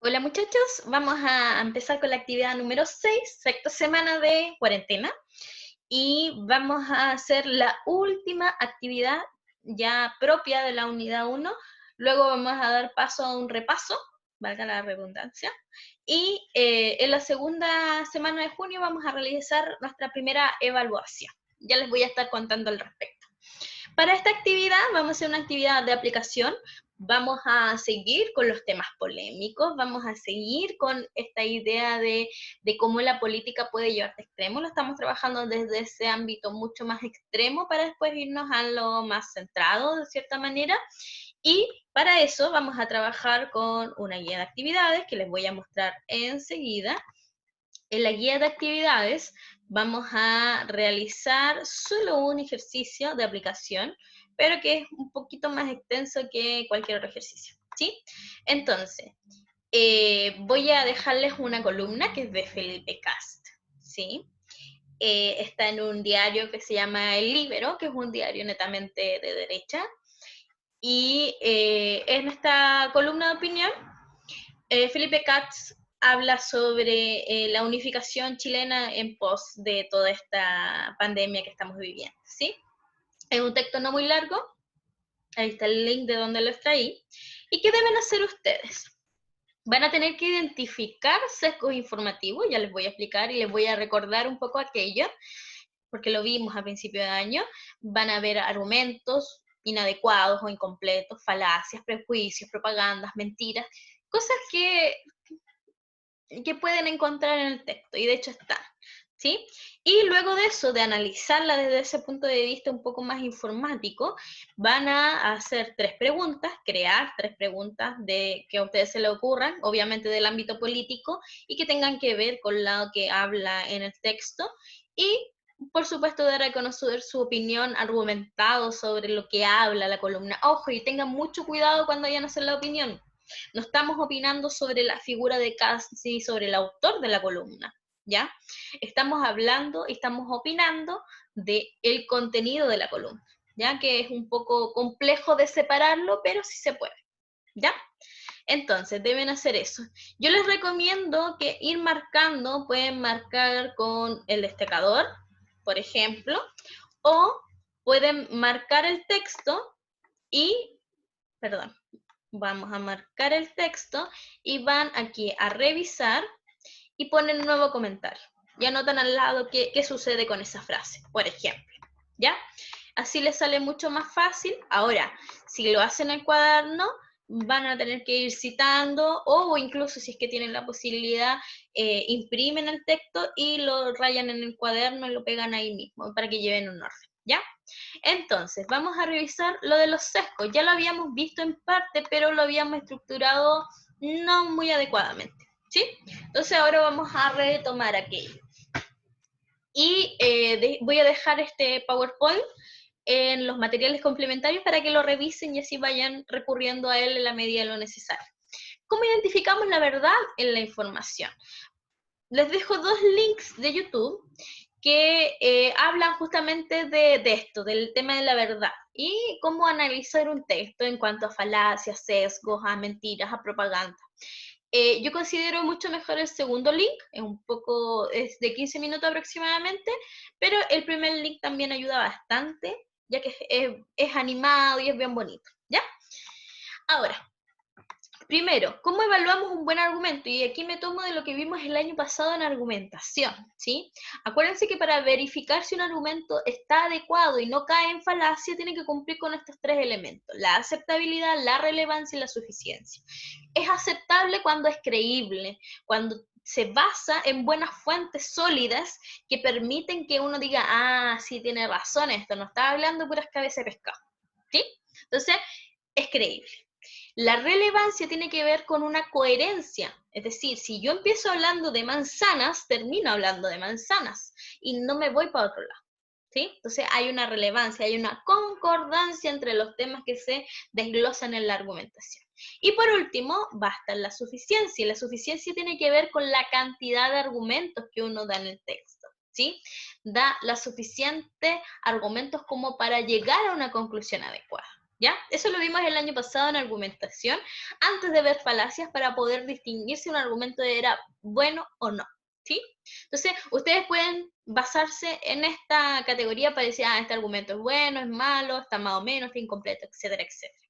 Hola muchachos, vamos a empezar con la actividad número 6, sexta semana de cuarentena, y vamos a hacer la última actividad ya propia de la unidad 1. Luego vamos a dar paso a un repaso, valga la redundancia, y en la segunda semana de junio vamos a realizar nuestra primera evaluación. Ya les voy a estar contando al respecto. Para esta actividad vamos a hacer una actividad de aplicación, vamos a seguir con los temas polémicos, vamos a seguir con esta idea de cómo la política puede llevarte a extremo. Lo estamos trabajando desde ese ámbito mucho más extremo para después irnos a lo más centrado, de cierta manera. Y para eso vamos a trabajar con una guía de actividades que les voy a mostrar enseguida. En la guía de actividades vamos a realizar solo un ejercicio de aplicación, pero que es un poquito más extenso que cualquier otro ejercicio, ¿sí? Entonces, voy a dejarles una columna que es de Felipe Cast, ¿sí? Está en un diario que se llama El Líbero, que es un diario netamente de derecha, y en esta columna de opinión Felipe Katz habla sobre la unificación chilena en pos de toda esta pandemia que estamos viviendo, ¿sí? Es un texto no muy largo, ahí está el link de donde lo extraí. ¿Y qué deben hacer ustedes? Van a tener que identificar sesgos informativos, ya les voy a explicar y les voy a recordar un poco aquello, porque lo vimos a principio de año. Van a ver argumentos inadecuados o incompletos, falacias, prejuicios, propagandas, mentiras, cosas que pueden encontrar en el texto, y de hecho están, ¿sí? Y luego de eso, de analizarla desde ese punto de vista un poco más informático, van a hacer 3 preguntas, crear 3 preguntas de que a ustedes se les ocurran, obviamente del ámbito político, y que tengan que ver con lo que habla en el texto, y por supuesto dar a conocer su opinión argumentado sobre lo que habla la columna. Ojo, y tengan mucho cuidado cuando vayan a hacer la opinión. No estamos opinando sobre la figura de Kast ni sobre el autor de la columna, ¿ya? Estamos hablando y estamos opinando del contenido de la columna, ¿ya? Que es un poco complejo de separarlo, pero sí se puede, ¿ya? Entonces, deben hacer eso. Yo les recomiendo que ir marcando, pueden marcar con el destacador, por ejemplo, o pueden marcar el texto y, perdón, vamos a marcar el texto y van aquí a revisar y ponen un nuevo comentario. Y anotan al lado qué sucede con esa frase, por ejemplo, ¿ya? Así les sale mucho más fácil. Ahora, si lo hacen en el cuaderno, van a tener que ir citando, o incluso si es que tienen la posibilidad, imprimen el texto y lo rayan en el cuaderno y lo pegan ahí mismo para que lleven un orden, ¿ya? Entonces, vamos a revisar lo de los sesgos. Ya lo habíamos visto en parte, pero lo habíamos estructurado no muy adecuadamente, ¿sí? Entonces ahora vamos a retomar aquello. Y voy a dejar este PowerPoint en los materiales complementarios para que lo revisen y así vayan recurriendo a él en la medida de lo necesario. ¿Cómo identificamos la verdad en la información? Les dejo 2 links de YouTube que hablan justamente de esto, del tema de la verdad, y cómo analizar un texto en cuanto a falacias, sesgos, a mentiras, a propaganda. Yo considero mucho mejor el segundo link, es de 15 minutos aproximadamente, pero el primer link también ayuda bastante, ya que es animado y es bien bonito, ¿ya? Ahora, primero, ¿cómo evaluamos un buen argumento? Y aquí me tomo de lo que vimos el año pasado en argumentación, ¿sí? Acuérdense que para verificar si un argumento está adecuado y no cae en falacia, tiene que cumplir con estos 3 elementos: la aceptabilidad, la relevancia y la suficiencia. Es aceptable cuando es creíble, cuando se basa en buenas fuentes sólidas que permiten que uno diga, ah, sí, tiene razón, esto no está hablando puras cabezas de pescado, ¿sí? Entonces, es creíble. La relevancia tiene que ver con una coherencia, es decir, si yo empiezo hablando de manzanas, termino hablando de manzanas y no me voy para otro lado, ¿sí? Entonces hay una relevancia, hay una concordancia entre los temas que se desglosan en la argumentación. Y por último, va a estar la suficiencia, y la suficiencia tiene que ver con la cantidad de argumentos que uno da en el texto, ¿sí? Da la suficiente argumentos como para llegar a una conclusión adecuada, ¿Ya? Eso lo vimos el año pasado en argumentación, antes de ver falacias para poder distinguir si un argumento era bueno o no, ¿sí? Entonces, ustedes pueden basarse en esta categoría para decir, este argumento es bueno, es malo, está más o menos, está incompleto, etcétera, etcétera.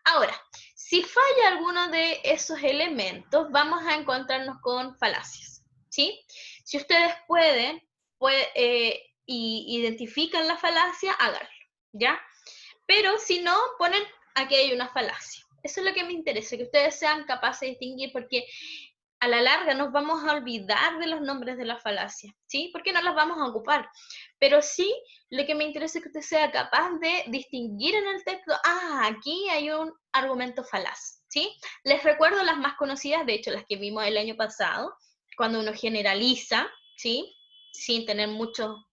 Ahora, si falla alguno de esos elementos, vamos a encontrarnos con falacias, ¿sí? Si ustedes pueden, y identifican la falacia, háganlo, ¿ya? Pero si no, ponen aquí hay una falacia. Eso es lo que me interesa, que ustedes sean capaces de distinguir, porque a la larga nos vamos a olvidar de los nombres de la falacia, ¿sí? Porque no las vamos a ocupar. Pero sí, lo que me interesa es que usted sea capaz de distinguir en el texto, aquí hay un argumento falaz, ¿sí? Les recuerdo las más conocidas, de hecho, las que vimos el año pasado, cuando uno generaliza, ¿sí? Sin tener mucho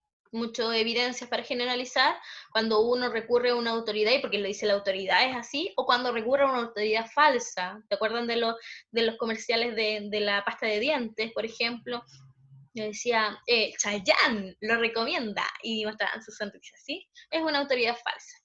evidencias para generalizar, cuando uno recurre a una autoridad, y porque lo dice la autoridad es así, o cuando recurre a una autoridad falsa. ¿Te acuerdan de los comerciales de la pasta de dientes, por ejemplo? Yo decía, Chayanne lo recomienda, y mostraban sus sonrisas, ¿sí? Es una autoridad falsa.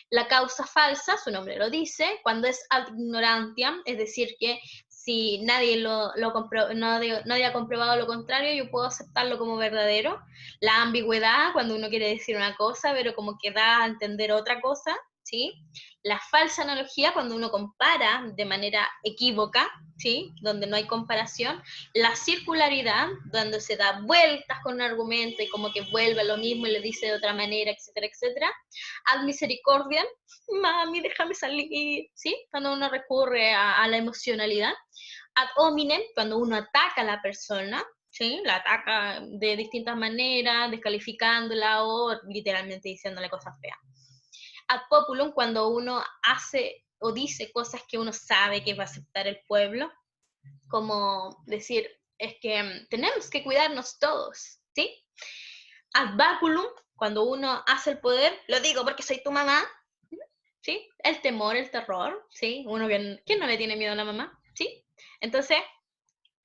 La causa falsa, su nombre lo dice, cuando es ad ignorantiam, es decir, que si nadie nadie ha comprobado lo contrario, yo puedo aceptarlo como verdadero. La ambigüedad, cuando uno quiere decir una cosa, pero como que da a entender otra cosa, ¿sí? La falsa analogía, cuando uno compara de manera equívoca, ¿sí? Donde no hay comparación. La circularidad, donde se da vueltas con un argumento y como que vuelve a lo mismo y le dice de otra manera, etcétera, etcétera. Ad misericordia, mami, déjame salir, ¿sí? Cuando uno recurre a la emocionalidad. Ad hominem, cuando uno ataca a la persona, ¿sí? La ataca de distintas maneras, descalificándola o literalmente diciéndole cosas feas. Ad populum, cuando uno hace o dice cosas que uno sabe que va a aceptar el pueblo, como decir, es que tenemos que cuidarnos todos, ¿sí? Ad baculum, cuando uno hace el poder, lo digo porque soy tu mamá, ¿sí? El temor, el terror, ¿sí? ¿Quién no le tiene miedo a la mamá? ¿Sí? Entonces,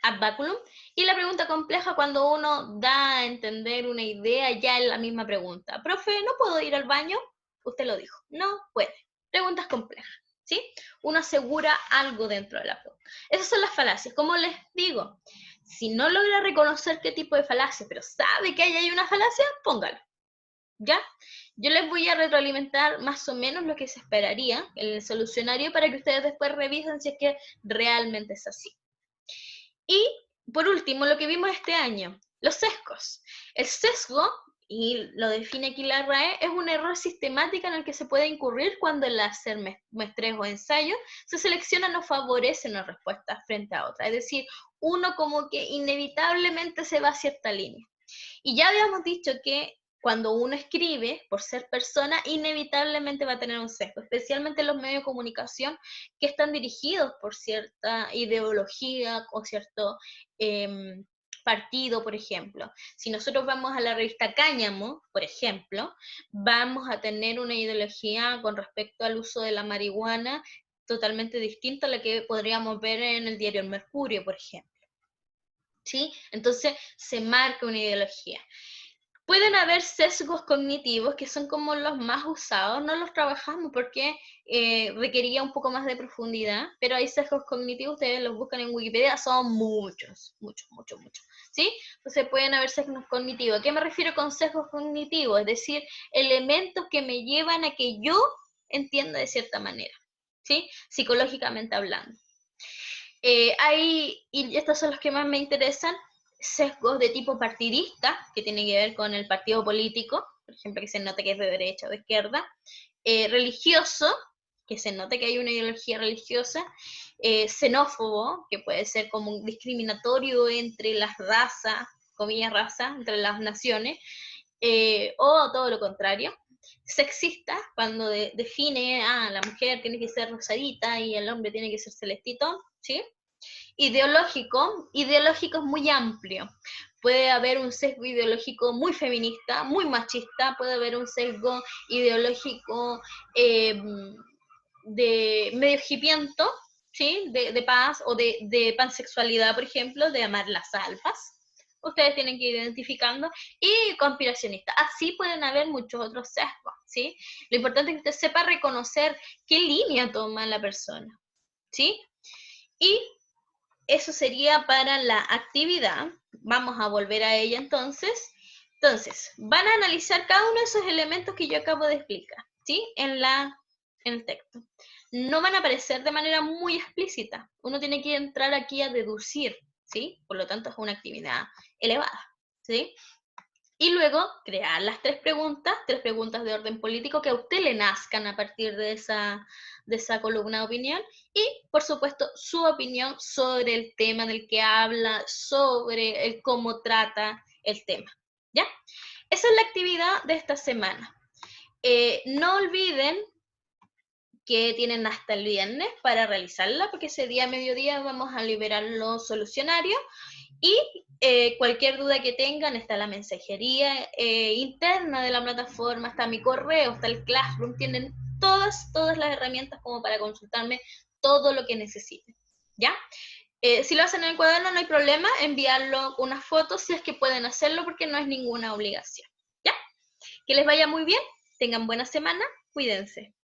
ad baculum. Y la pregunta compleja, cuando uno da a entender una idea ya en la misma pregunta. Profe, ¿no puedo ir al baño? Usted lo dijo. No puede. Preguntas complejas, ¿sí? Uno asegura algo dentro de la pregunta. Esas son las falacias. Como les digo, si no logra reconocer qué tipo de falacia, pero sabe que ahí hay una falacia, póngalo. ¿Ya? Yo les voy a retroalimentar más o menos lo que se esperaría en el solucionario para que ustedes después revisen si es que realmente es así. Y por último, lo que vimos este año, los sesgos. El sesgo, y lo define aquí la RAE, es un error sistemático en el que se puede incurrir cuando el hacer muestreo o ensayo se selecciona no favorece una respuesta frente a otra. Es decir, uno como que inevitablemente se va a cierta línea. Y ya habíamos dicho que cuando uno escribe, por ser persona, inevitablemente va a tener un sesgo, especialmente en los medios de comunicación que están dirigidos por cierta ideología o cierto partido, por ejemplo. Si nosotros vamos a la revista Cáñamo, por ejemplo, vamos a tener una ideología con respecto al uso de la marihuana totalmente distinta a la que podríamos ver en el diario El Mercurio, por ejemplo. ¿Sí? Entonces se marca una ideología. Pueden haber sesgos cognitivos que son como los más usados, no los trabajamos porque requería un poco más de profundidad, pero hay sesgos cognitivos, ustedes los buscan en Wikipedia, son muchos, muchos, muchos, muchos, ¿sí? Entonces pueden haber sesgos cognitivos. ¿A qué me refiero con sesgos cognitivos? Es decir, elementos que me llevan a que yo entienda de cierta manera, ¿sí? Psicológicamente hablando. Y estos son los que más me interesan, sesgos de tipo partidista, que tiene que ver con el partido político, por ejemplo, que se note que es de derecha o de izquierda, religioso, que se note que hay una ideología religiosa, xenófobo, que puede ser como un discriminatorio entre las razas, comillas raza, entre las naciones, o todo lo contrario. Sexista, cuando define, la mujer tiene que ser rosadita y el hombre tiene que ser celestito, ¿sí? Ideológico es muy amplio. Puede haber un sesgo ideológico muy feminista, muy machista, puede haber un sesgo ideológico de medio hipiento, ¿sí? De paz, o de pansexualidad, por ejemplo, de amar las almas, ustedes tienen que ir identificando, y conspiracionista. Así pueden haber muchos otros sesgos, ¿sí? Lo importante es que usted sepa reconocer qué línea toma la persona, ¿sí? Y eso sería para la actividad. Vamos a volver a ella entonces. Entonces, van a analizar cada uno de esos elementos que yo acabo de explicar, ¿sí? En el texto. No van a aparecer de manera muy explícita. Uno tiene que entrar aquí a deducir, ¿sí? Por lo tanto, es una actividad elevada, ¿sí? Y luego crear las tres preguntas de orden político que a usted le nazcan a partir de esa columna de opinión. Y, por supuesto, su opinión sobre el tema del que habla, sobre el cómo trata el tema. ¿Ya? Esa es la actividad de esta semana. No olviden que tienen hasta el viernes para realizarla, porque ese día, mediodía, vamos a liberar los solucionarios. Y cualquier duda que tengan, está la mensajería interna de la plataforma, está mi correo, está el Classroom, tienen todas las herramientas como para consultarme todo lo que necesiten, ¿ya? Si lo hacen en el cuaderno no hay problema, enviarlo unas fotos si es que pueden hacerlo porque no es ninguna obligación, ¿ya? Que les vaya muy bien, tengan buena semana, cuídense.